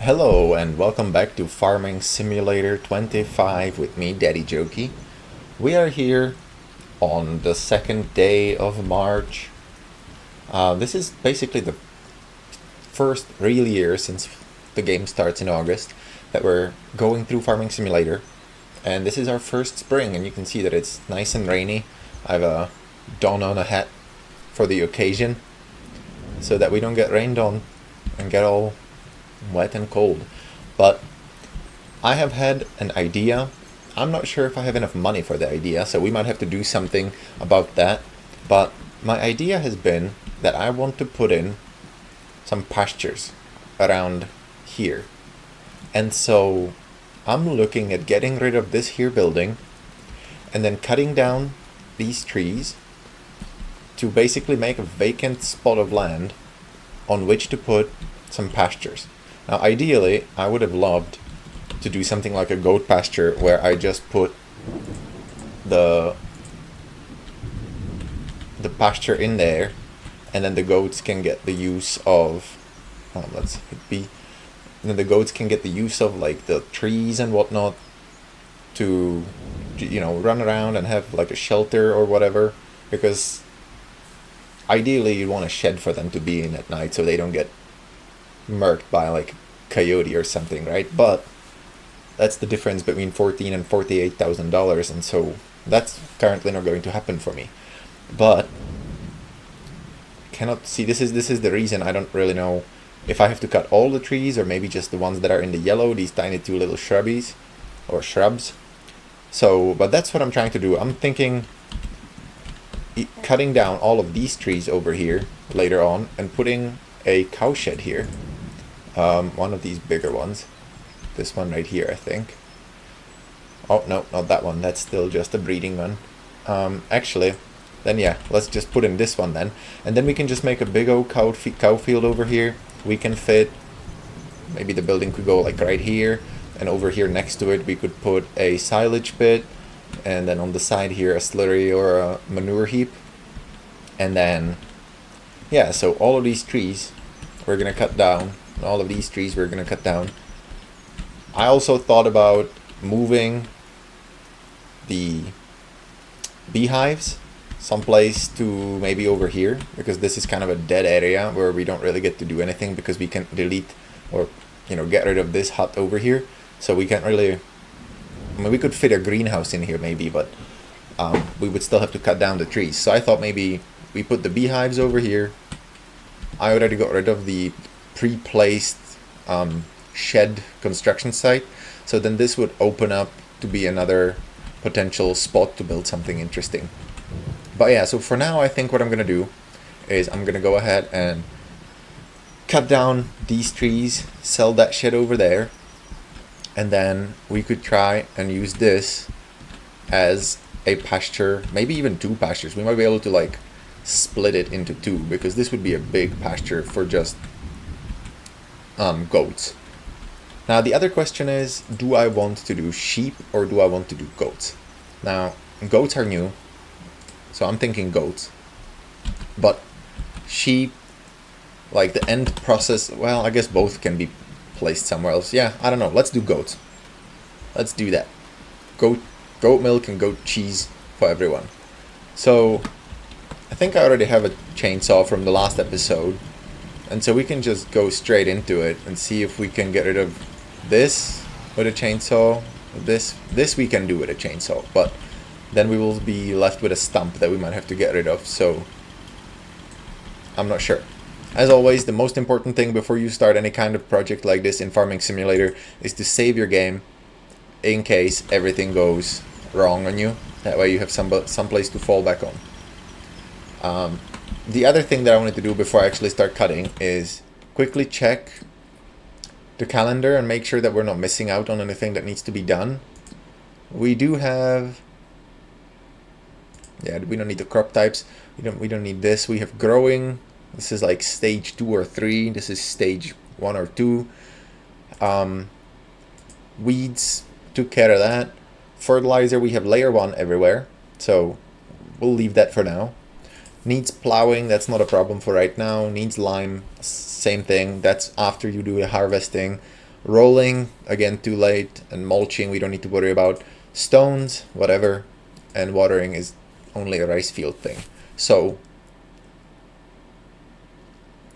Hello and welcome back to Farming Simulator 25 with me, Daddy Jokey. We are here on the second day of March. This is basically the first real year since the game starts in August that we're going through Farming Simulator. And this is our first spring, and you can see that it's nice and rainy. I have a Don on a hat for the occasion so that we don't get rained on and get all wet and cold. But I have had an idea. I'm not sure if I have enough money for the idea, so we might have to do something about that. But my idea has been that I want to put in some pastures around here. And so I'm looking at getting rid of this here building and then cutting down these trees to basically make a vacant spot of land on which to put some pastures. Now, ideally, I would have loved to do something like a goat pasture where I just put the pasture in there, and then the goats can get the use of, let's hit B, and then the goats can get the use of like the trees and whatnot to, run around and have like a shelter or whatever, because ideally you want a shed for them to be in at night so they don't get murked by like coyote or something, right? But that's the difference between $14,000 and $48,000, and so that's currently not going to happen for me. But cannot see, this is the reason I don't really know if I have to cut all the trees or maybe just the ones that are in the yellow, these tiny two little shrubs. So, but that's what I'm trying to do. I'm thinking cutting down all of these trees over here later on and putting a cow shed here. One of these bigger ones. This one right here, I think. Oh, no, not that one. That's still just a breeding one. Actually, then yeah, let's just put in this one then. And then we can just make a big old cow field over here. We can fit, maybe the building could go like right here. And over here next to it, we could put a silage pit. And then on the side here, a slurry or a manure heap. And then, yeah, so all of these trees we're going to cut down. All of these trees we're going to cut down. I also thought about moving the beehives someplace to maybe over here, because this is kind of a dead area where we don't really get to do anything because we can delete or get rid of this hut over here. So we can't really, I mean, we could fit a greenhouse in here maybe, but we would still have to cut down the trees. So I thought maybe we put the beehives over here. I already got rid of the pre-placed shed construction site, so then this would open up to be another potential spot to build something interesting. But yeah, so for now I think what I'm gonna do is I'm gonna go ahead and cut down these trees, sell that shed over there, and then we could try and use this as a pasture, maybe even two pastures. We might be able to like split it into two, because this would be a big pasture for just goats. Now the other question is, do I want to do sheep or do I want to do goats? Now goats are new, so I'm thinking goats, but sheep, like the end process, well, I guess both can be placed somewhere else. Yeah, I don't know, let's do goats. Let's do that. Goat milk and goat cheese for everyone. So I think I already have a chainsaw from the last episode, and so we can just go straight into it and see if we can get rid of this with a chainsaw. This we can do with a chainsaw, but then we will be left with a stump that we might have to get rid of, so I'm not sure. As always, the most important thing before you start any kind of project like this in Farming Simulator is to save your game in case everything goes wrong on you. That way you have some place to fall back on. The other thing that I wanted to do before I actually start cutting is quickly check the calendar and make sure that we're not missing out on anything that needs to be done. We do have, yeah, we don't need the crop types. We don't need this. We have growing. This is like stage 2 or 3. This is stage 1 or 2. Weeds, took care of that. Fertilizer, we have layer 1 everywhere, so we'll leave that for now. Needs plowing, that's not a problem for right now. Needs lime, same thing, that's after you do the harvesting. Rolling, again, too late. And mulching, we don't need to worry about. Stones, whatever. And watering is only a rice field thing. So,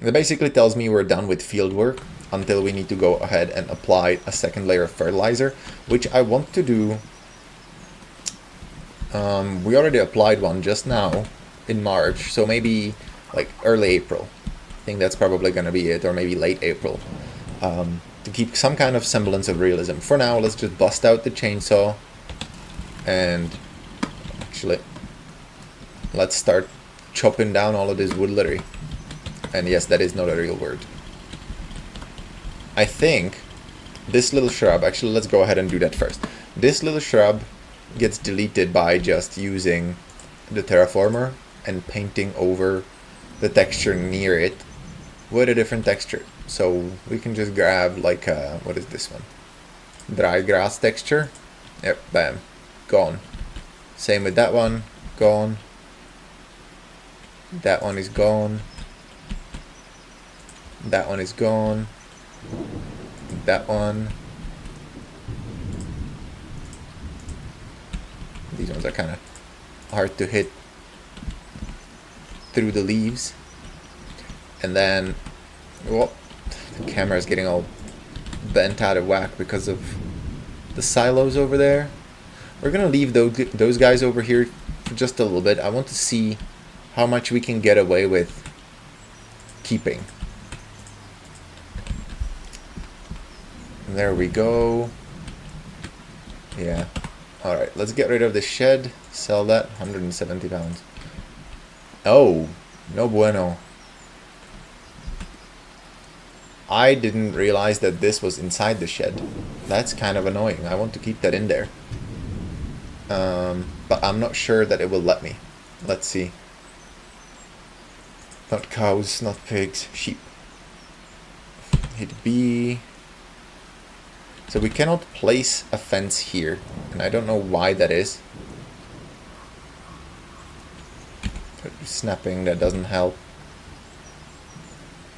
it basically tells me we're done with field work until we need to go ahead and apply a second layer of fertilizer, which I want to do. We already applied one just now in March, so maybe like early April. I think that's probably going to be it, or maybe late April. To keep some kind of semblance of realism. For now, let's just bust out the chainsaw and actually let's start chopping down all of this woodlery. And yes, that is not a real word. I think this little shrub, actually let's go ahead and do that first. This little shrub gets deleted by just using the terraformer and painting over the texture near it with a different texture. So we can just grab like a, what is this one? Dry grass texture. Yep, bam, gone. Same with that one, gone. That one is gone. That one is gone. That one. These ones are kind of hard to hit through the leaves. And then, whoop, the camera is getting all bent out of whack because of the silos over there. We're gonna leave those guys over here for just a little bit. I want to see how much we can get away with keeping. And there we go. Yeah. Alright, let's get rid of the shed. Sell that. 170 pounds. Oh, no bueno. I didn't realize that this was inside the shed. That's kind of annoying. I want to keep that in there. But I'm not sure that it will let me. Let's see. Not cows, not pigs, sheep. Hit B. So we cannot place a fence here, and I don't know why that is. Snapping, that doesn't help.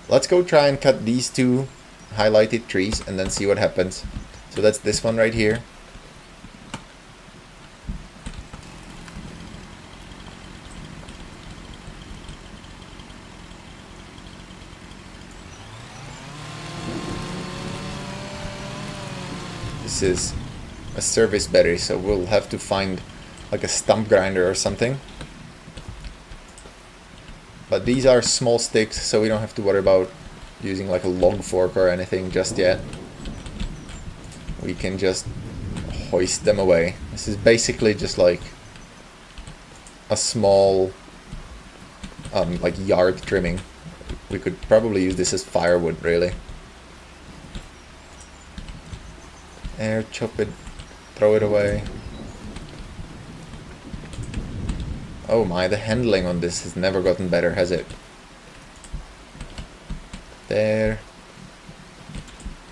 Let's go try and cut these two highlighted trees and then see what happens. So that's this one right here. This is a service berry, so we'll have to find like a stump grinder or something. But these are small sticks, so we don't have to worry about using like a log fork or anything just yet. We can just hoist them away. This is basically just like a small like yard trimming. We could probably use this as firewood, really. There, chop it, throw it away. Oh my, the handling on this has never gotten better, has it? There.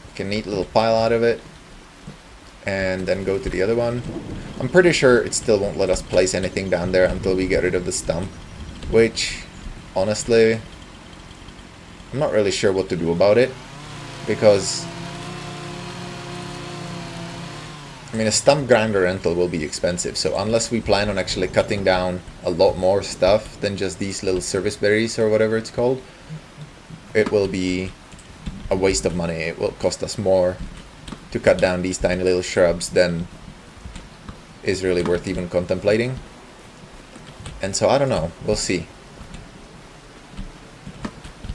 Make a neat little pile out of it. And then go to the other one. I'm pretty sure it still won't let us place anything down there until we get rid of the stump. Which, honestly, I'm not really sure what to do about it. Because I mean, a stump grinder rental will be expensive, so unless we plan on actually cutting down a lot more stuff than just these little service berries or whatever it's called, it will be a waste of money. It will cost us more to cut down these tiny little shrubs than is really worth even contemplating. And so I don't know, we'll see.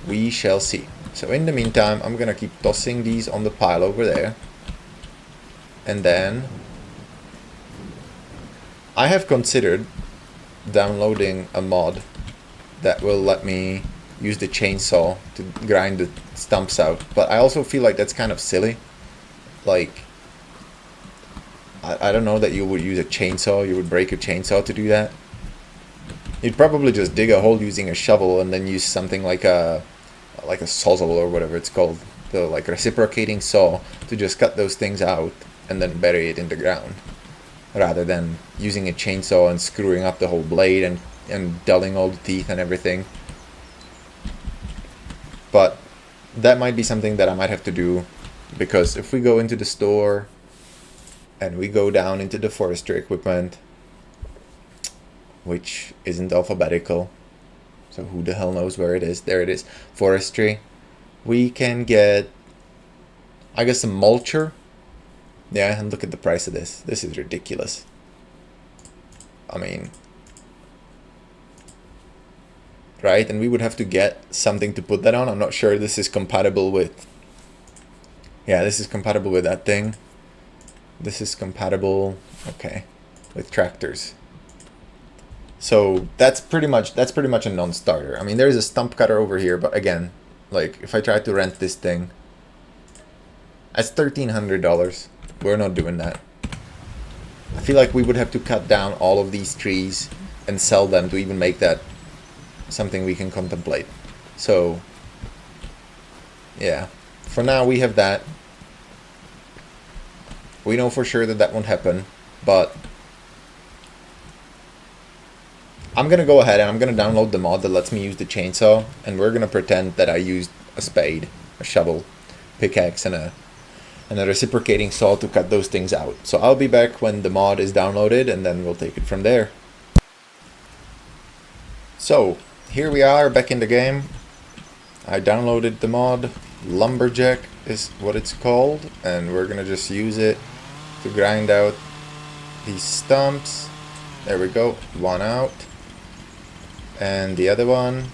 We shall see. So in the meantime, I'm gonna keep tossing these on the pile over there. And then I have considered downloading a mod that will let me use the chainsaw to grind the stumps out, but I also feel like that's kind of silly. Like, I don't know that you would use a chainsaw, you would break a chainsaw to do that. You'd probably just dig a hole using a shovel and then use something like a sawzall or whatever it's called, the like reciprocating saw, to just cut those things out and then bury it in the ground, rather than using a chainsaw and screwing up the whole blade and dulling all the teeth and everything. But that might be something that I might have to do Because if we go into the store and we go down into the forestry equipment, which isn't alphabetical, so who the hell knows where it is? There it is, forestry. We can get, I guess, a mulcher. Yeah, and look at the price of this. This is ridiculous. I mean, right? And we would have to get something to put that on. I'm not sure this is compatible with, yeah, this is compatible with that thing. This is compatible, okay, with tractors. So that's pretty much a non-starter. I mean, there is a stump cutter over here, but again, like if I try to rent this thing, that's $1,300. We're not doing that. I feel like we would have to cut down all of these trees and sell them to even make that something we can contemplate. So yeah, for now we have that. We know for sure that that won't happen, but I'm gonna go ahead and I'm gonna download the mod that lets me use the chainsaw, and we're gonna pretend that I used a spade, a shovel, pickaxe, and a reciprocating saw to cut those things out. So I'll be back when the mod is downloaded, and then we'll take it from there. So here we are back in the game. I downloaded the mod. Lumberjack is what it's called, and we're gonna just use it to grind out these stumps. There we go, one out, and the other one,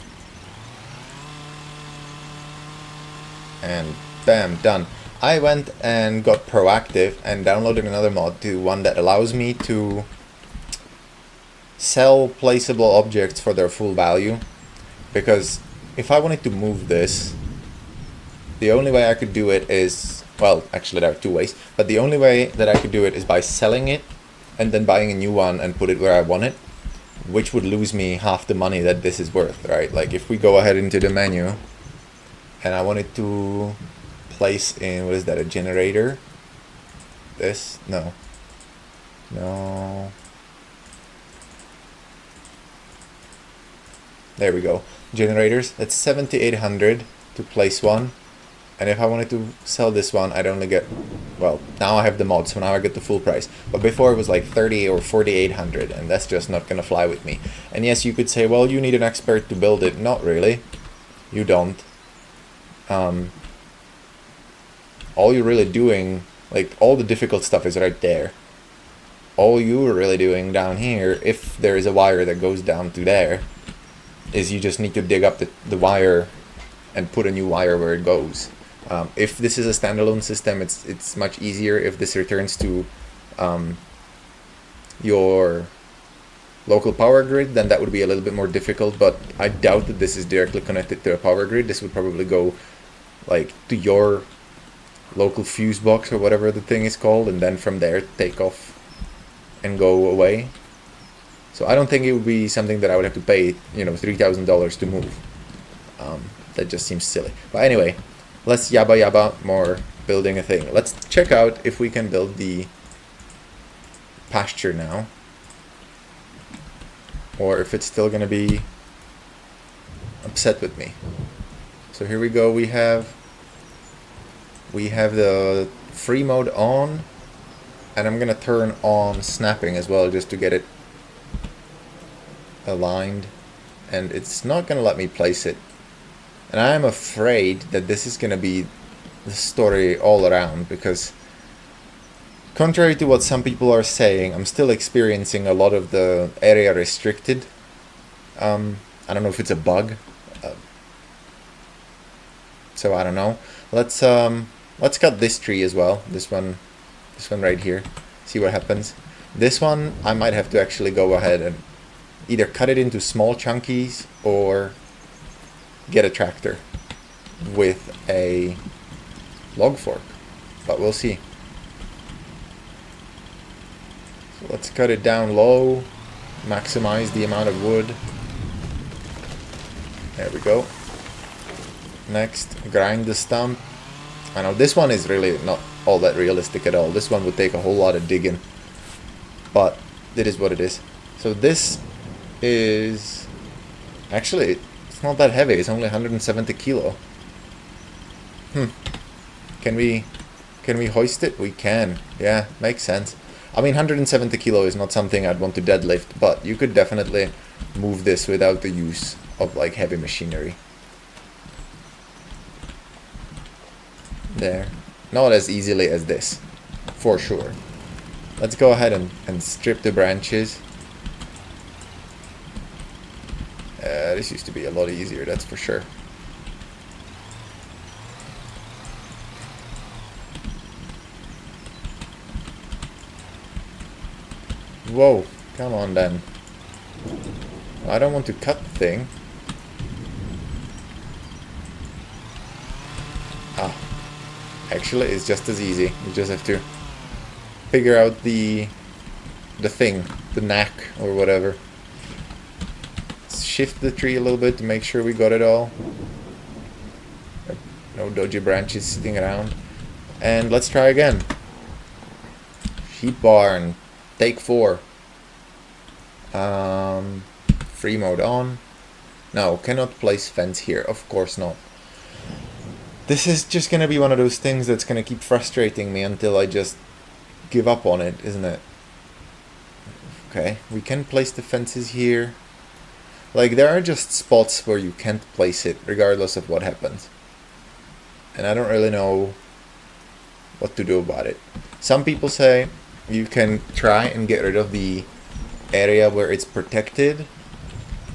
and bam, done. I went and got proactive and downloaded another mod, to one that allows me to sell placeable objects for their full value, because if I wanted to move this, the only way I could do it is, well, actually there are two ways, but the only way that I could do it is by selling it and then buying a new one and put it where I want it, which would lose me half the money that this is worth, right? Like if we go ahead into the menu and I wanted to place in, what is that, a generator? This? No. No. There we go. Generators, that's 7,800 to place one. And if I wanted to sell this one, I'd only get, well, now I have the mod, so now I get the full price. But before it was like 30 or 4,800, and that's just not gonna fly with me. And yes, you could say, well, you need an expert to build it. Not really. You don't. All you're really doing, like, all the difficult stuff is right there. All you're really doing down here, if there is a wire that goes down to there, is you just need to dig up the wire and put a new wire where it goes. If this is a standalone system, it's much easier. If this returns to your local power grid, then that would be a little bit more difficult, but I doubt that this is directly connected to a power grid. This would probably go like to your local fuse box or whatever the thing is called, and then from there take off and go away. So I don't think it would be something that I would have to pay, you know, $3,000 to move. That just seems silly. But anyway, let's yabba more building a thing. Let's check out if we can build the pasture now, or if it's still gonna be upset with me. So here we go. We have the free mode on, and I'm gonna turn on snapping as well, just to get it aligned, and it's not gonna let me place it. And I am afraid that this is going to be the story all around, because contrary to what some people are saying, I'm still experiencing a lot of the area restricted. I don't know if it's a bug. So I don't know. Let's cut this tree as well. This one right here. See what happens. This one I might have to actually go ahead and either cut it into small chunkies or get a tractor with a log fork, but we'll see. So let's cut it down low, maximize the amount of wood. There we go. Next, grind the stump. I know this one is really not all that realistic at all. This one would take a whole lot of digging, but it is what it is. So this is actually, it's not that heavy. It's only 170 kilo. Can we Can we hoist it? We can. Yeah, makes sense. I mean, 170 kilo is not something I'd want to deadlift, but you could definitely move this without the use of like heavy machinery. There. Not as easily as this, for sure. Let's go ahead and strip the branches. This used to be a lot easier, that's for sure. Whoa, come on then. I don't want to cut the thing. Ah, actually it's just as easy. You just have to figure out the thing, the knack or whatever. Let's shift the tree a little bit to make sure we got it all. No dodgy branches sitting around. And let's try again. Sheep barn. Take 4. Free mode on. No, cannot place fence here. Of course not. This is just gonna be one of those things that's gonna keep frustrating me until I just give up on it, isn't it? Okay, we can place the fences here. Like, there are just spots where you can't place it, regardless of what happens. And I don't really know what to do about it. Some people say you can try and get rid of the area where it's protected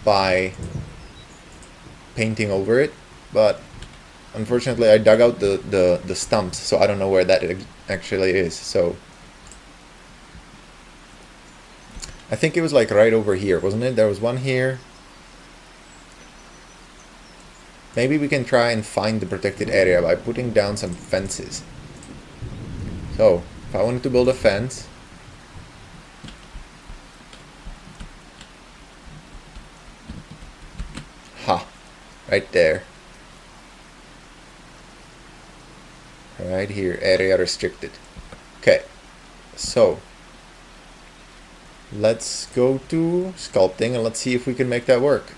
by painting over it, but unfortunately I dug out the stumps, so I don't know where that actually is. So I think it was like right over here, wasn't it? There was one here. Maybe we can try and find the protected area by putting down some fences. So if I wanted to build a fence, ha, right there. Right here, area restricted. Okay, so let's go to sculpting and let's see if we can make that work.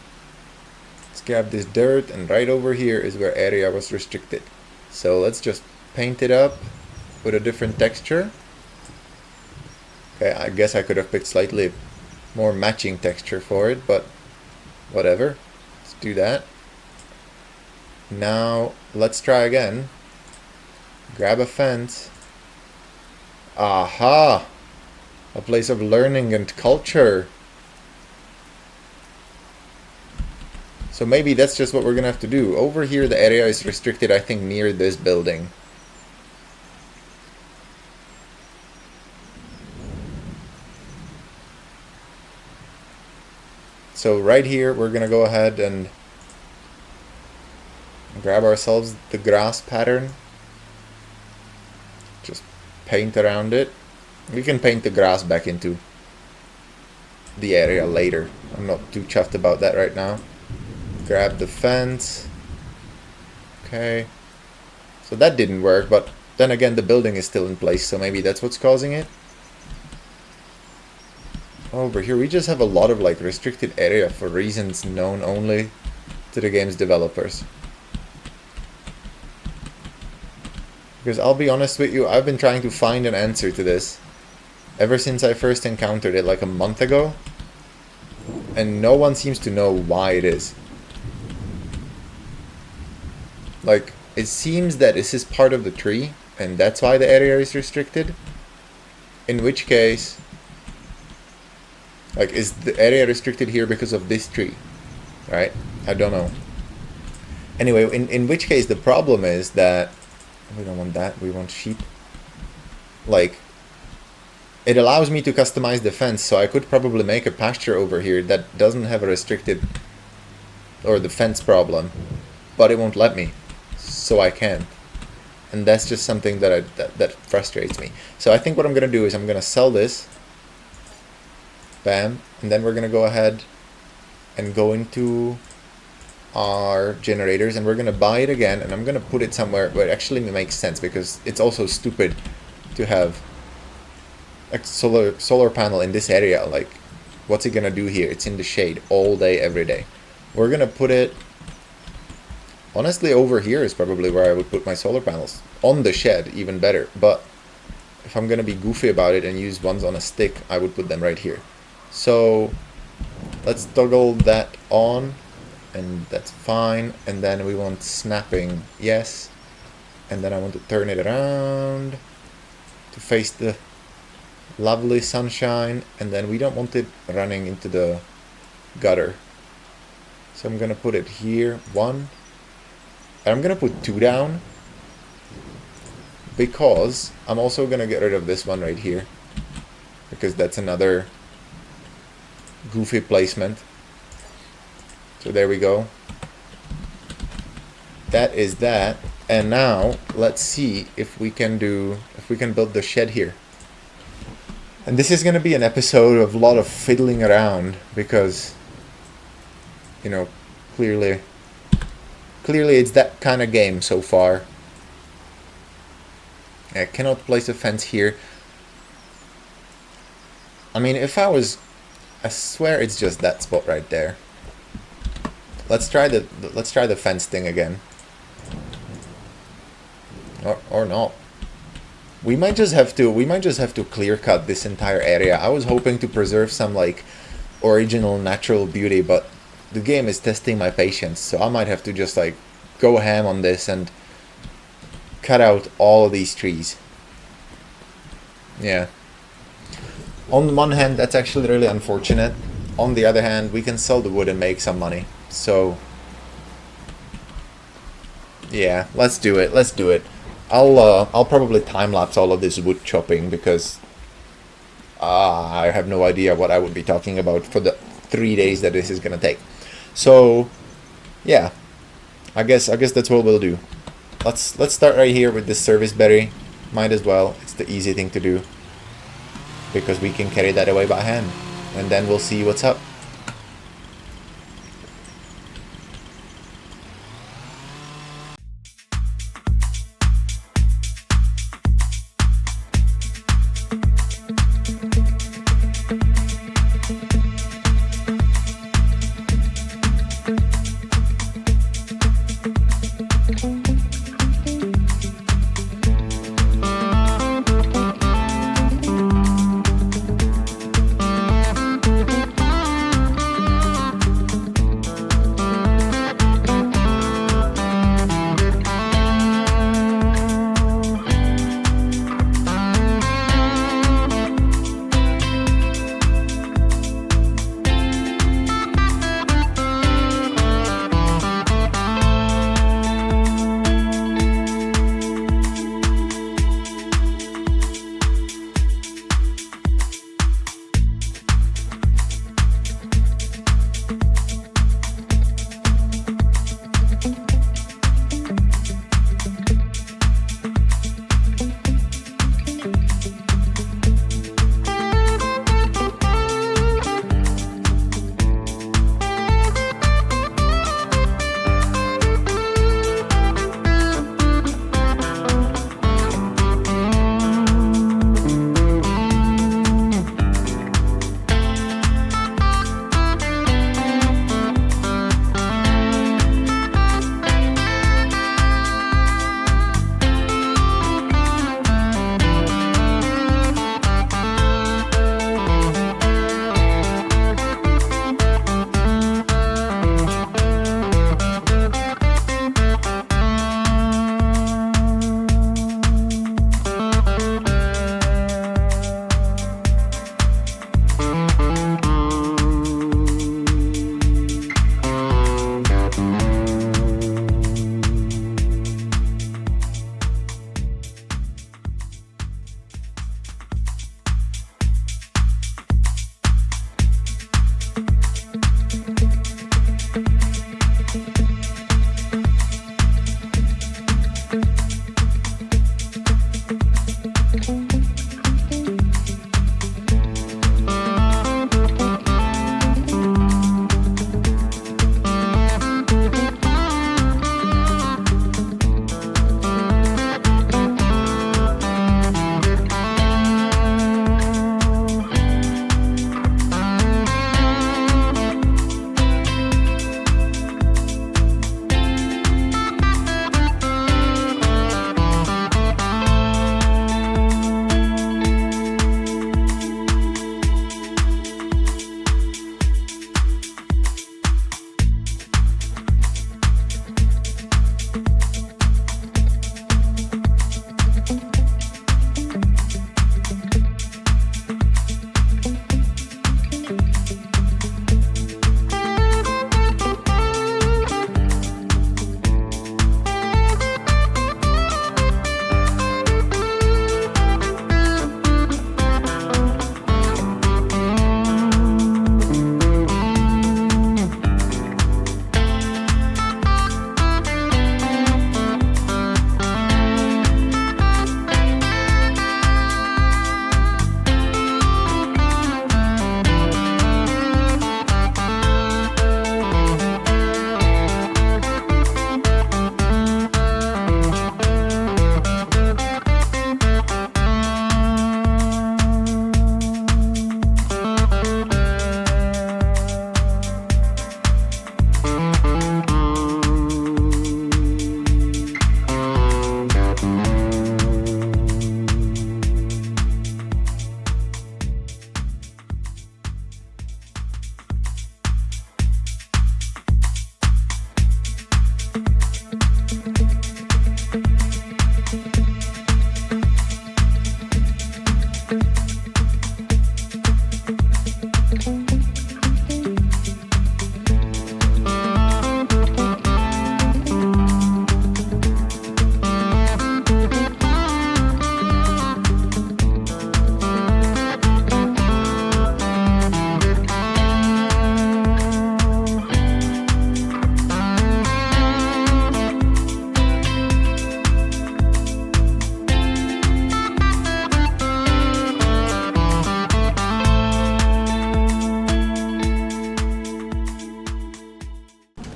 Let's grab this dirt, and right over here is where area was restricted. So let's just paint it up with a different texture. Okay, I guess I could have picked slightly more matching texture for it, but whatever. Let's do that. Now let's try again. Grab a fence. Aha! A place of learning and culture. So maybe that's just what we're gonna have to do. Over here the area is restricted, I think, near this building. So right here we're gonna go ahead and grab ourselves the grass pattern. Just paint around it. We can paint the grass back into the area later. I'm not too chuffed about that right now. Grab the fence. Okay. So that didn't work, but then again the building is still in place, so maybe that's what's causing it. Over here we just have a lot of like restricted area for reasons known only to the game's developers. Because I'll be honest with you, I've been trying to find an answer to this ever since I first encountered it like a month ago, and no one seems to know why it is. Like, it seems that this is part of the tree, and that's why the area is restricted. In which case, like, is the area restricted here because of this tree? Right? I don't know. Anyway, in which case the problem is that we don't want that, we want sheep. Like, it allows me to customize the fence, so I could probably make a pasture over here that doesn't have a restricted or the fence problem, but it won't let me, so I can't. And that's just something that that frustrates me. So I think what I'm gonna do is I'm gonna sell this. Bam, and then we're gonna go ahead and go into our generators, and we're gonna buy it again, and I'm gonna put it somewhere where it actually makes sense, because it's also stupid to have a solar panel in this area. Like, what's it gonna do here? It's in the shade all day, every day. We're gonna put it Honestly, over here is probably where I would put my solar panels. On the shed, even better. But if I'm gonna be goofy about it and use ones on a stick, I would put them right here. So let's toggle that on, and that's fine. And then we want snapping, yes. And then I want to turn it around to face the lovely sunshine, and then we don't want it running into the gutter. So I'm gonna put it here, 1. And I'm gonna put 2 down, because I'm also gonna get rid of this one right here, because that's another goofy placement. So there we go. That is that. And now let's see if we can build the shed here. And this is gonna be an episode of a lot of fiddling around, because you know, clearly it's that kind of game so far. I cannot place a fence here. I mean, I swear it's just that spot right there. Let's try the fence thing again. Or not. We might just have to clear cut this entire area. I was hoping to preserve some like original natural beauty, but the game is testing my patience, so I might have to just like go ham on this and cut out all of these trees. Yeah. On one hand, that's actually really unfortunate. On the other hand, we can sell the wood and make some money. So yeah, let's do it. I'll probably time lapse all of this wood chopping, because I have no idea what I would be talking about for the 3 days that this is gonna take. So yeah, I guess that's what we'll do. Let's start right here with this service berry. Might as well. It's the easy thing to do, because we can carry that away by hand, and then we'll see what's up.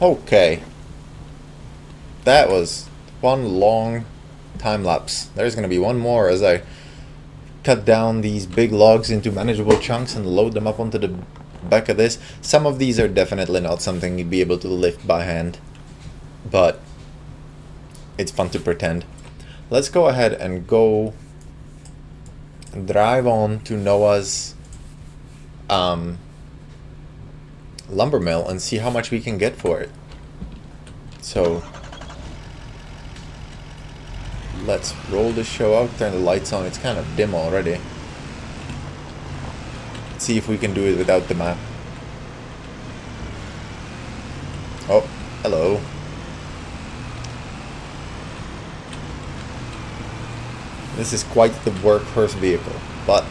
Okay. That was one long time lapse. There's gonna be one more as I cut down these big logs into manageable chunks and load them up onto the back of this. Some of these are definitely not something you'd be able to lift by hand, but it's fun to pretend. Let's go ahead and go drive on to Noah's lumber mill and see how much we can get for it. So let's roll the show out, turn the lights on. It's kind of dim already. Let's see if we can do it without the map. Oh, hello. This is quite the workhorse vehicle, but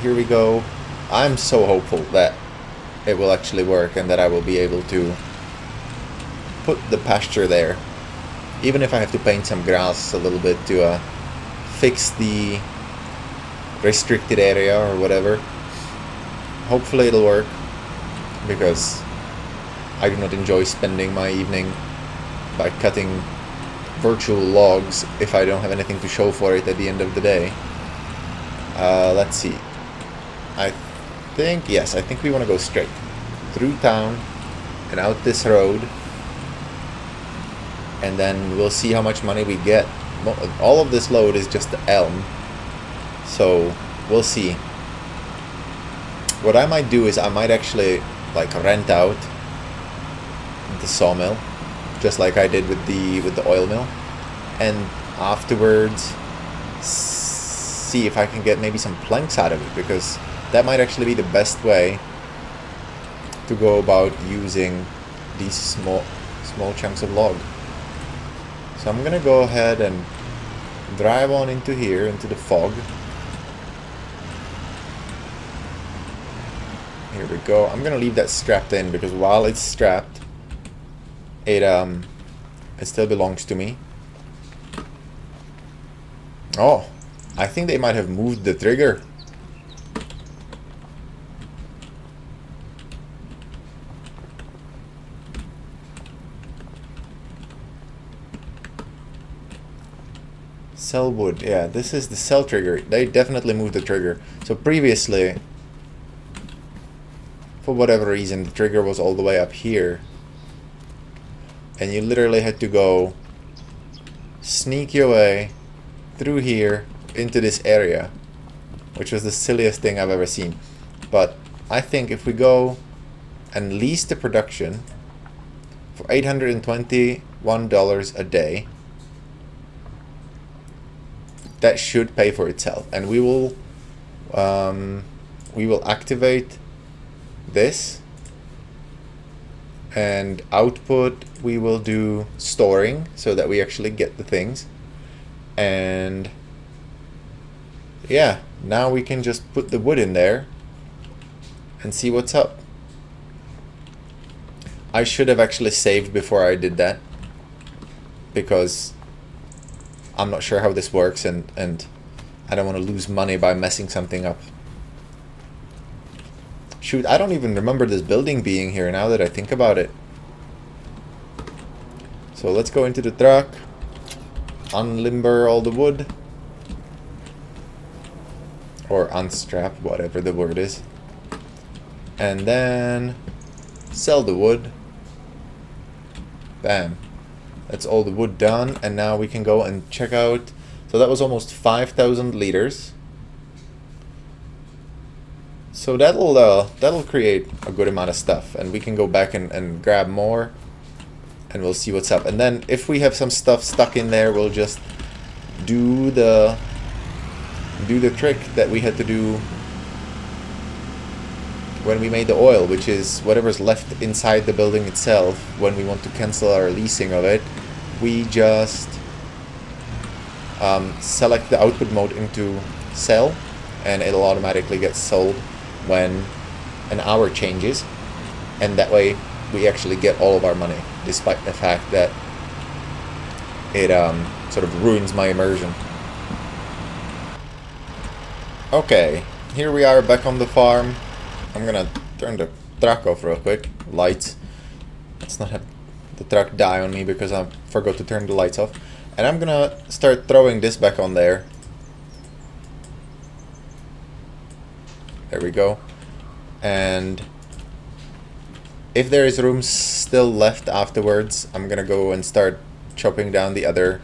here we go. I'm so hopeful that it will actually work and that I will be able to put the pasture there. Even if I have to paint some grass a little bit to fix the restricted area or whatever. Hopefully it'll work, because I do not enjoy spending my evening by cutting virtual logs if I don't have anything to show for it at the end of the day. Let's see. I think we want to go straight through town and out this road, and then we'll see how much money we get. All of this load is just the elm, so we'll see. What I might do is I might actually like rent out the sawmill, just like I did with the oil mill, and afterwards see if I can get maybe some planks out of it, because that might actually be the best way to go about using these small chunks of log. So I'm gonna go ahead and drive on into here, into the fog. Here we go. I'm gonna leave that strapped in, because while it's strapped, it still belongs to me. Oh, I think they might have moved the trigger. Cell wood, yeah, this is the cell trigger. They definitely moved the trigger. So previously, for whatever reason, the trigger was all the way up here, and you literally had to go sneak your way through here into this area, which was the silliest thing I've ever seen. But I think if we go and lease the production for $821 a day, that should pay for itself, and we will activate this, and output we will do storing so that we actually get the things. And yeah, now we can just put the wood in there and see what's up. I should have actually saved before I did that, because I'm not sure how this works, and I don't want to lose money by messing something up. Shoot, I don't even remember this building being here now that I think about it. So let's go into the truck, unlimber all the wood, or unstrap, whatever the word is, and then sell the wood. Bam. That's all the wood done, and now we can go and check out. So that was almost 5,000 liters. So that'll create a good amount of stuff, and we can go back and grab more, and we'll see what's up. And then if we have some stuff stuck in there, we'll just do the trick that we had to do when we made the oil, which is whatever's left inside the building itself. When we want to cancel our leasing of it, we just select the output mode into sell, and it'll automatically get sold when an hour changes, and that way we actually get all of our money, despite the fact that it sort of ruins my immersion. Okay, here we are back on the farm. I'm gonna turn the truck off real quick. Lights. Let's not have the truck die on me because I forgot to turn the lights off. And I'm gonna start throwing this back on there. There we go. And if there is room still left afterwards, I'm gonna go and start chopping down the other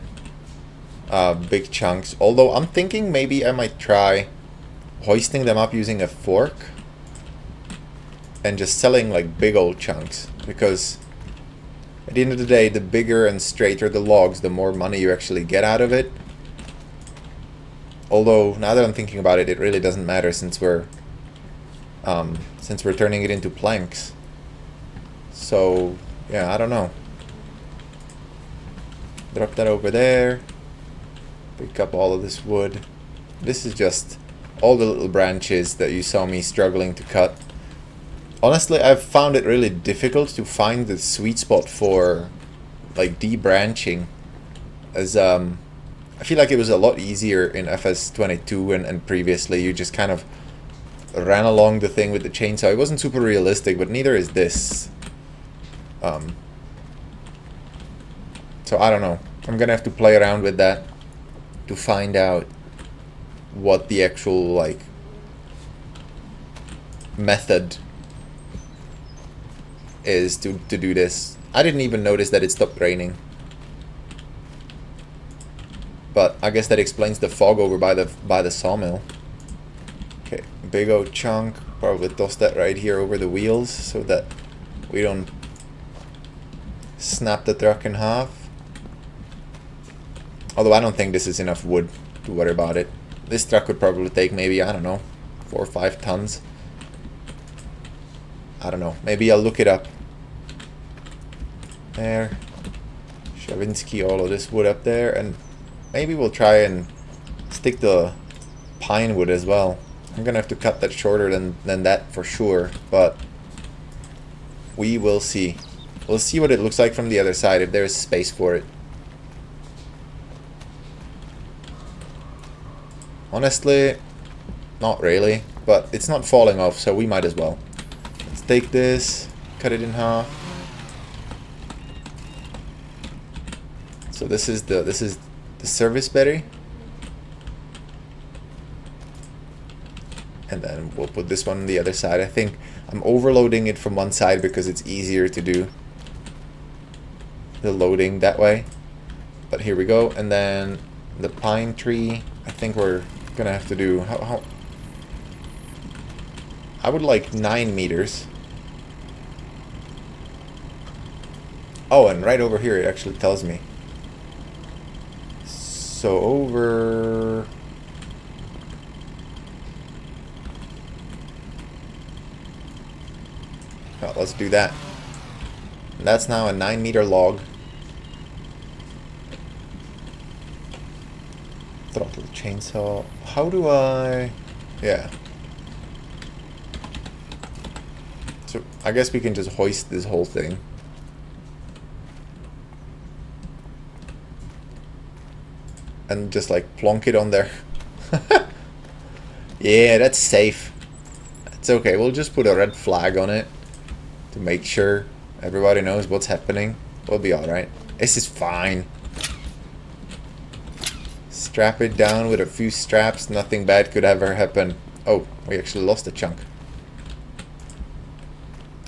big chunks. Although I'm thinking maybe I might try hoisting them up using a fork and just selling like big old chunks, because at the end of the day, the bigger and straighter the logs, the more money you actually get out of it. Although now that I'm thinking about it, it really doesn't matter since we're turning it into planks. So yeah, I don't know. Drop that over there. Pick up all of this wood. This is just all the little branches that you saw me struggling to cut. Honestly, I've found it really difficult to find the sweet spot for like debranching, as I feel like it was a lot easier in FS25 and previously. You just kind of ran along the thing with the chainsaw. It wasn't super realistic, but neither is this. So I don't know. I'm gonna have to play around with that to find out what the actual like method is to do this. I didn't even notice that it stopped raining, but I guess that explains the fog over by the sawmill. Okay, big old chunk. Probably toss that right here over the wheels so that we don't snap the truck in half. Although I don't think this is enough wood to worry about it. This truck would probably take maybe, I don't know, 4 or 5 tons. I don't know. Maybe I'll look it up. There. Shavinsky, all of this wood up there. And maybe we'll try and stick the pine wood as well. I'm gonna have to cut that shorter than that for sure. But we will see. We'll see what it looks like from the other side, if there's space for it. Honestly, not really, but it's not falling off, so we might as well. Let's take this, cut it in half. So this is the service berry, and then we'll put this one on the other side. I think I'm overloading it from one side because it's easier to do the loading that way. But here we go, and then the pine tree. I think we're gonna have to do how I would like 9 meters. Oh, and right over here it actually tells me. So over well, let's do that. And that's now a 9-meter log. Throttle chainsaw. How do I... Yeah. So I guess we can just hoist this whole thing. And just like plonk it on there. Yeah, that's safe. It's okay. We'll just put a red flag on it to make sure everybody knows what's happening. We'll be alright. This is fine. Strap it down with a few straps. Nothing bad could ever happen. Oh, we actually lost a chunk.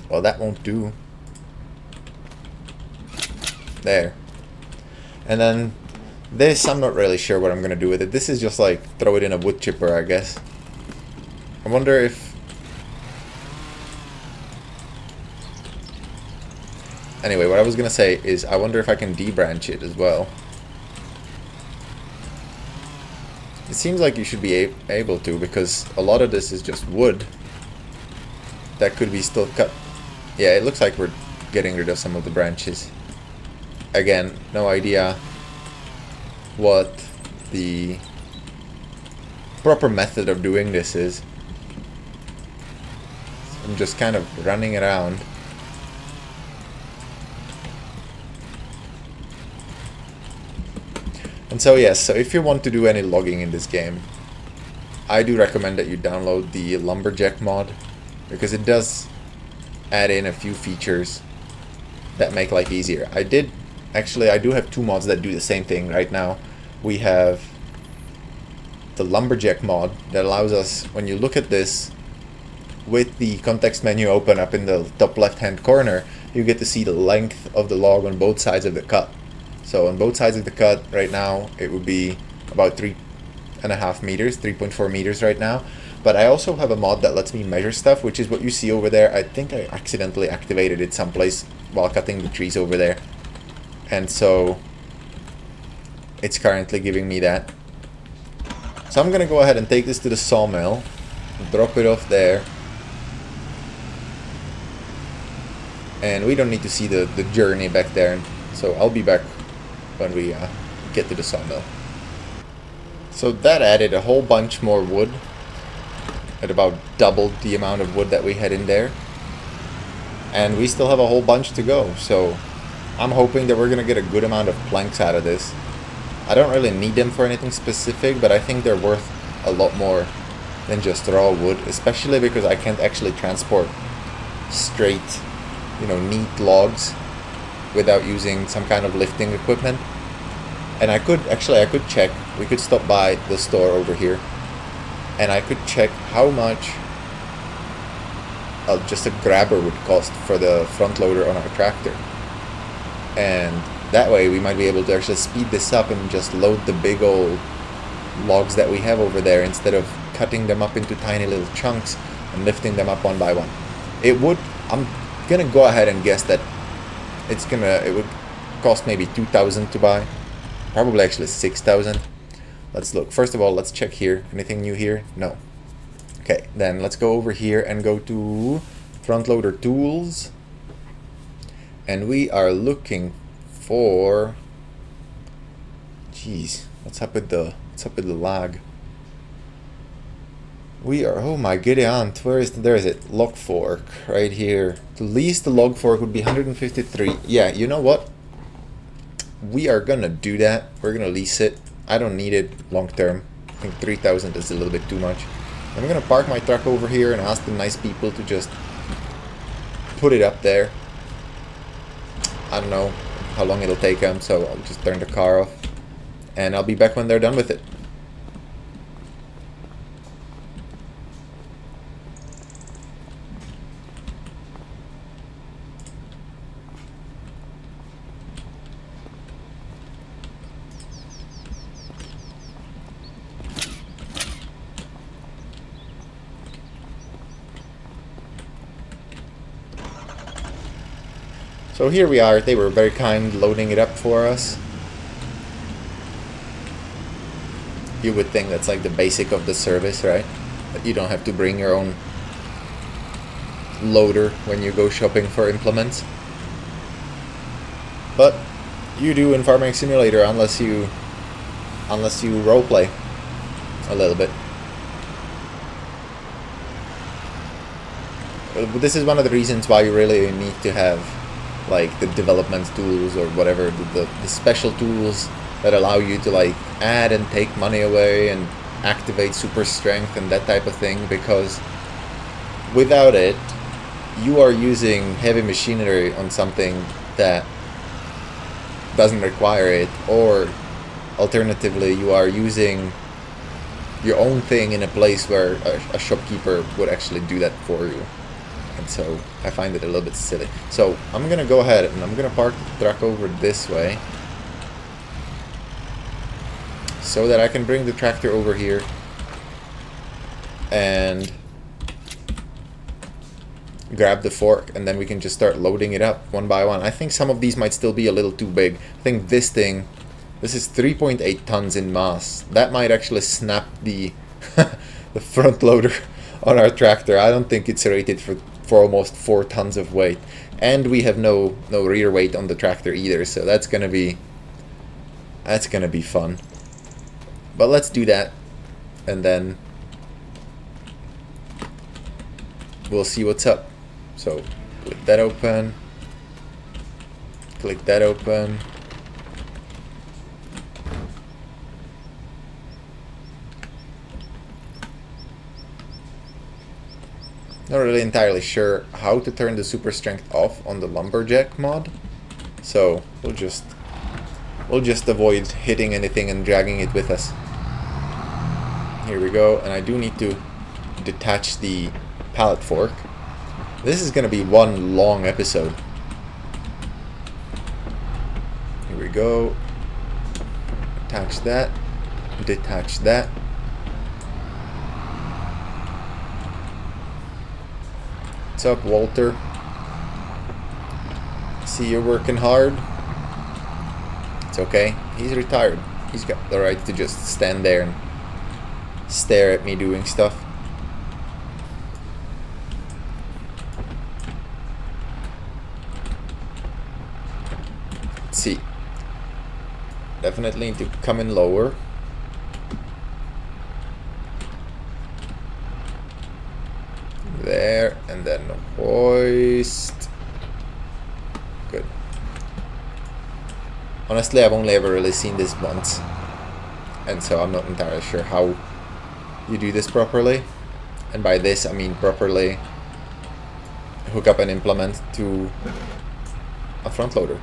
Well, that won't do. There. And then this, I'm not really sure what I'm going to do with it. This is just like throw it in a wood chipper, I guess. I wonder if... Anyway, what I was going to say is I wonder if I can debranch it as well. It seems like you should be able to, because a lot of this is just wood that could be still cut. Yeah, it looks like we're getting rid of some of the branches. Again, no idea what the proper method of doing this is. I'm just kind of running around. And so yes, so if you want to do any logging in this game, I do recommend that you download the Lumberjack mod, because it does add in a few features that make life easier. I do have two mods that do the same thing right now. We have the lumberjack mod that allows us, when you look at this with the context menu open up in the top left hand corner, you get to see the length of the log on both sides of the cut. So on both sides of the cut right now it would be about 3.5 meters, 3.4 meters right now. But I also have a mod that lets me measure stuff, which is what you see over there. I think I accidentally activated it someplace while cutting the trees over there, and so it's currently giving me that. So I'm gonna go ahead and take this to the sawmill, drop it off there, and we don't need to see the journey back there, so I'll be back when we get to the sawmill. So that added a whole bunch more wood, at about doubled the amount of wood that we had in there, and we still have a whole bunch to go. So I'm hoping that we're gonna get a good amount of planks out of this. I don't really need them for anything specific, but I think they're worth a lot more than just raw wood, especially because I can't actually transport straight, neat logs without using some kind of lifting equipment. And I could check, we could stop by the store over here and I could check how much just a grabber would cost for the front loader on our tractor. And that way we might be able to actually speed this up and just load the big old logs that we have over there instead of cutting them up into tiny little chunks and lifting them up one by one. I'm gonna go ahead and guess that it would cost maybe 2,000 to buy, probably actually 6,000. Let's look. First of all, let's check here. Anything new here? No. Okay, then let's go over here and go to front loader tools, and we are looking for, jeez, what's up with the lag? We are, oh my giddy aunt, there is it, log fork, right here. To lease the log fork would be 153. Yeah, you know what? We are gonna do that. We're gonna lease it. I don't need it long term. I think 3,000 is a little bit too much. I'm gonna park my truck over here and ask the nice people to just put it up there. I don't know how long it'll take them, so I'll just turn the car off and I'll be back when they're done with it. So here we are. They were very kind loading it up for us. You would think that's like the basic of the service, right? That you don't have to bring your own loader when you go shopping for implements. But you do in Farming Simulator unless you roleplay a little bit. This is one of the reasons why you really need to have like the development tools or whatever, the special tools that allow you to like add and take money away and activate super strength and that type of thing, because without it you are using heavy machinery on something that doesn't require it, or alternatively you are using your own thing in a place where a shopkeeper would actually do that for you. And so I find it a little bit silly. So I'm going to go ahead and I'm going to park the truck over this way so that I can bring the tractor over here and grab the fork, and then we can just start loading it up one by one. I think some of these might still be a little too big. I think this is 3.8 tons in mass. That might actually snap the the front loader on our tractor. I don't think it's rated for almost 4 tons of weight, and we have no rear weight on the tractor either, so that's gonna be fun. But let's do that and then we'll see what's up. So click that open, click that open, Not really entirely sure how to turn the super strength off on the lumberjack mod, so we'll just avoid hitting anything and dragging it with us. Here we go, and I do need to detach the pallet fork. This is gonna be one long episode. Here we go. Attach that. Detach that. What's up, Walter? See, you're working hard. It's okay. He's retired. He's got the right to just stand there and stare at me doing stuff. Let's see. Definitely need to come in lower. There, and then hoist. Good. Honestly, I've only ever really seen this once, and so I'm not entirely sure how you do this properly. And by this, I mean properly hook up an implement to a front loader.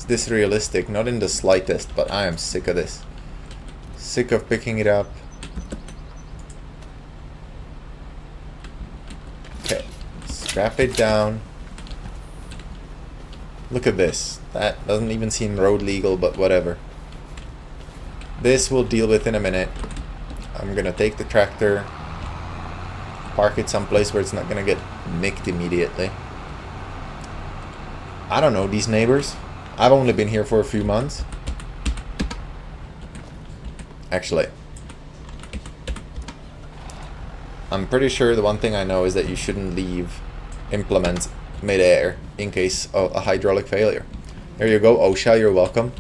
This realistic, not in the slightest, but I am sick of this. Sick of picking it up. Okay, strap it down. Look at this. That doesn't even seem road legal, but whatever. This we'll deal with in a minute. I'm gonna take the tractor, park it someplace where it's not gonna get nicked immediately. I don't know these neighbors. I've only been here for a few months. Actually, I'm pretty sure the one thing I know is that you shouldn't leave implements mid-air in case of a hydraulic failure. There you go, OSHA, you're welcome.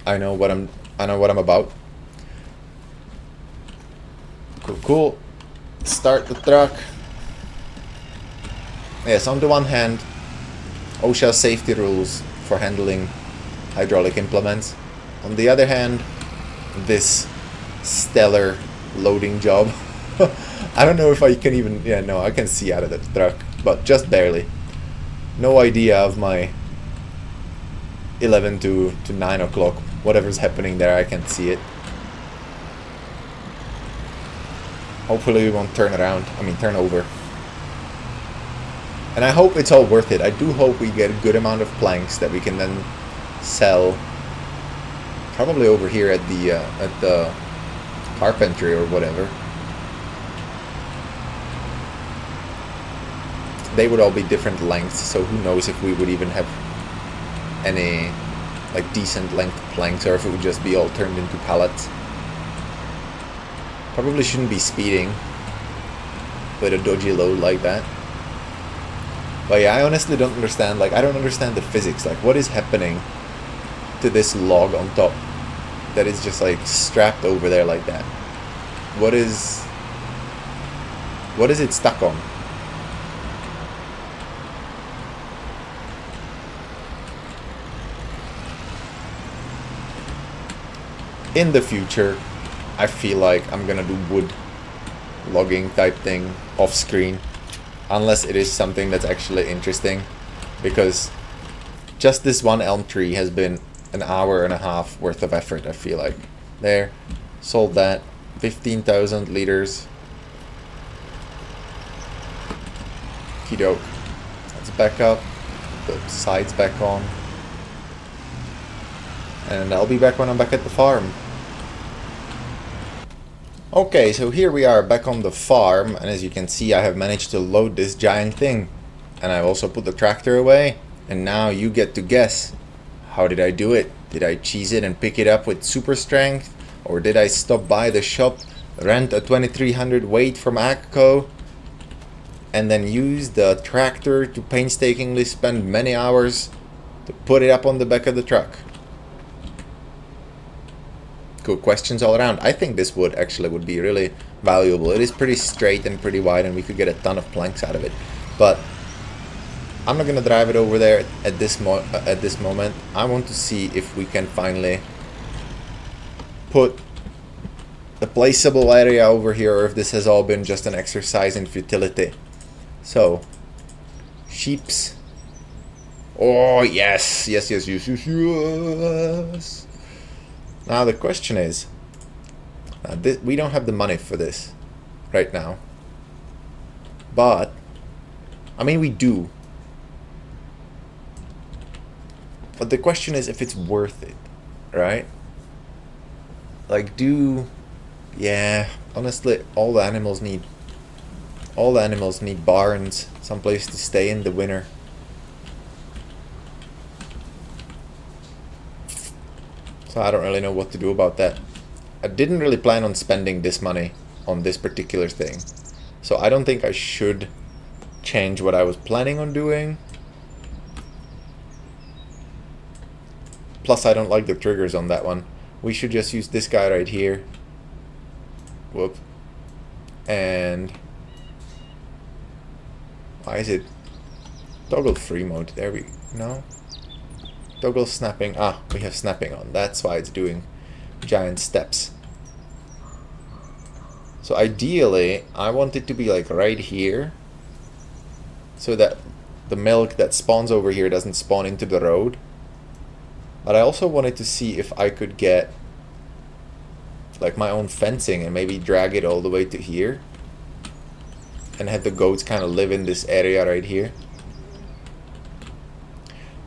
I know what I'm about. Cool. Start the truck. Yes, on the one hand, OSHA safety rules for handling hydraulic implements. On the other hand, this stellar loading job. I don't know if I can even... Yeah, no, I can see out of the truck, but just barely. No idea of my 11 to 9 o'clock. Whatever's happening there, I can't see it. Hopefully we won't turn around. I mean, turn over. And I hope it's all worth it. I do hope we get a good amount of planks that we can then sell. Probably over here at the carpentry or whatever. They would all be different lengths, so who knows if we would even have any like decent length planks, or if it would just be all turned into pallets. Probably shouldn't be speeding with a dodgy load like that. But yeah, I honestly don't understand, like, I don't understand the physics, like, what is happening to this log on top that is just, like, strapped over there like that? What is it stuck on? In the future, I feel like I'm gonna do wood logging type thing off screen. Unless it is something that's actually interesting, because just this one elm tree has been an hour and a half worth of effort, I feel like. There, sold that, 15,000 liters. Okey-doke. Let's back up, the sides back on. And I'll be back when I'm back at the farm. Okay, so here we are back on the farm, and as you can see I have managed to load this giant thing. And I've also put the tractor away, and now you get to guess. How did I do it? Did I cheese it and pick it up with super strength? Or did I stop by the shop, rent a 2300 weight from AGCO, and then use the tractor to painstakingly spend many hours to put it up on the back of the truck? Good questions all around. I think this wood actually would be really valuable. It is pretty straight and pretty wide, and we could get a ton of planks out of it. But I'm not gonna drive it over there at this moment. I want to see if we can finally put a placeable area over here, or if this has all been just an exercise in futility. So, sheeps. Oh yes, yes, yes, yes, yes, yes. Now the question is, we don't have the money for this right now, but I mean we do, but the question is if it's worth it, right? Like, yeah, honestly, all the animals need barns, someplace to stay in the winter. So I don't really know what to do about that. I didn't really plan on spending this money on this particular thing, so I don't think I should change what I was planning on doing. Plus I don't like the triggers on that one. We should just use this guy right here. Whoop. And why is it toggle free mode? There we no. Toggle snapping. Ah, we have snapping on. That's why it's doing giant steps. So ideally, I want it to be like right here, so that the milk that spawns over here doesn't spawn into the road. But I also wanted to see if I could get like my own fencing and maybe drag it all the way to here and have the goats kind of live in this area right here.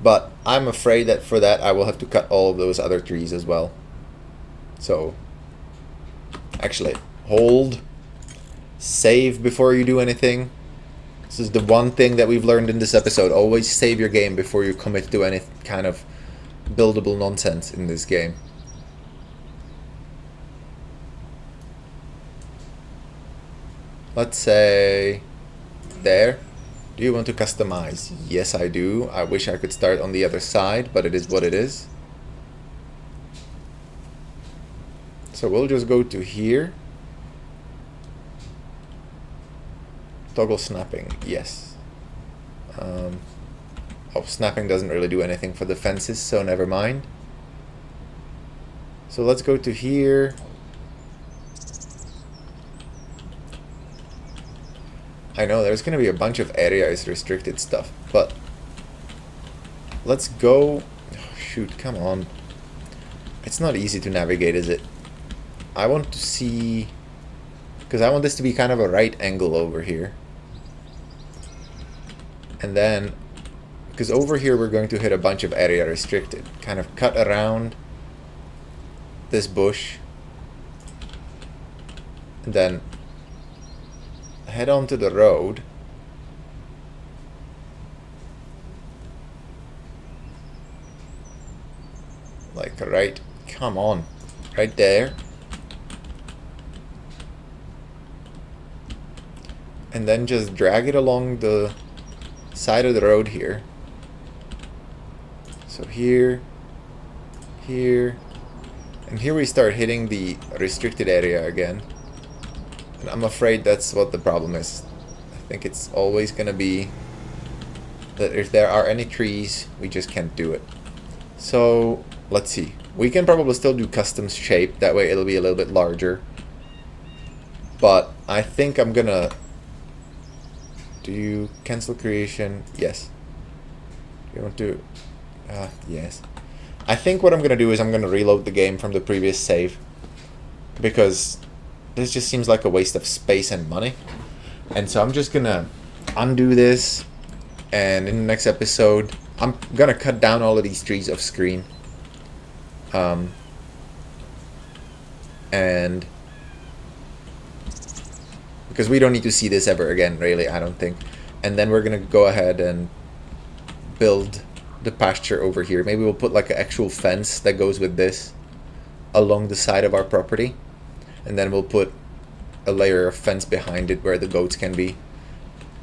But I'm afraid that for that I will have to cut all of those other trees as well. So, actually, hold, save before you do anything. This is the one thing that we've learned in this episode. Always save your game before you commit to any kind of buildable nonsense in this game. Let's say there. Do you want to customize? Yes, I do. I wish I could start on the other side, but it is what it is. So we'll just go to here. Toggle snapping, yes. Oh, snapping doesn't really do anything for the fences, so never mind. So let's go to here. I know there's gonna be a bunch of areas restricted stuff, but let's go. Oh, shoot, come on. It's not easy to navigate, is it? I want to see, because I want this to be kind of a right angle over here. And then, because over here we're going to hit a bunch of area restricted. Kind of cut around this bush. And then head onto the road. Like right, come on, right there. And then just drag it along the side of the road here. So here, here, and here we start hitting the restricted area again. And I'm afraid that's what the problem is. I think it's always gonna be that if there are any trees, we just can't do it. So let's see. We can probably still do custom shape. That way it'll be a little bit larger. But I think I'm gonna... Do you cancel creation? Yes. You want to... yes. I think what I'm gonna do is I'm gonna reload the game from the previous save. Because this just seems like a waste of space and money. And so I'm just gonna undo this. And in the next episode, I'm gonna cut down all of these trees off screen. And because we don't need to see this ever again, really, I don't think. And then we're gonna go ahead and build the pasture over here. Maybe we'll put like an actual fence that goes with this along the side of our property. And then we'll put a layer of fence behind it where the goats can be.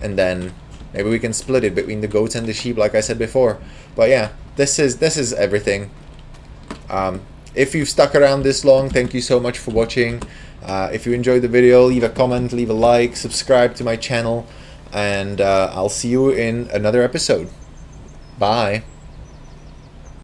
And then maybe we can split it between the goats and the sheep, like I said before. But yeah, this is everything. If you've stuck around this long, thank you so much for watching. If you enjoyed the video, leave a comment, leave a like, subscribe to my channel, and I'll see you in another episode. Bye.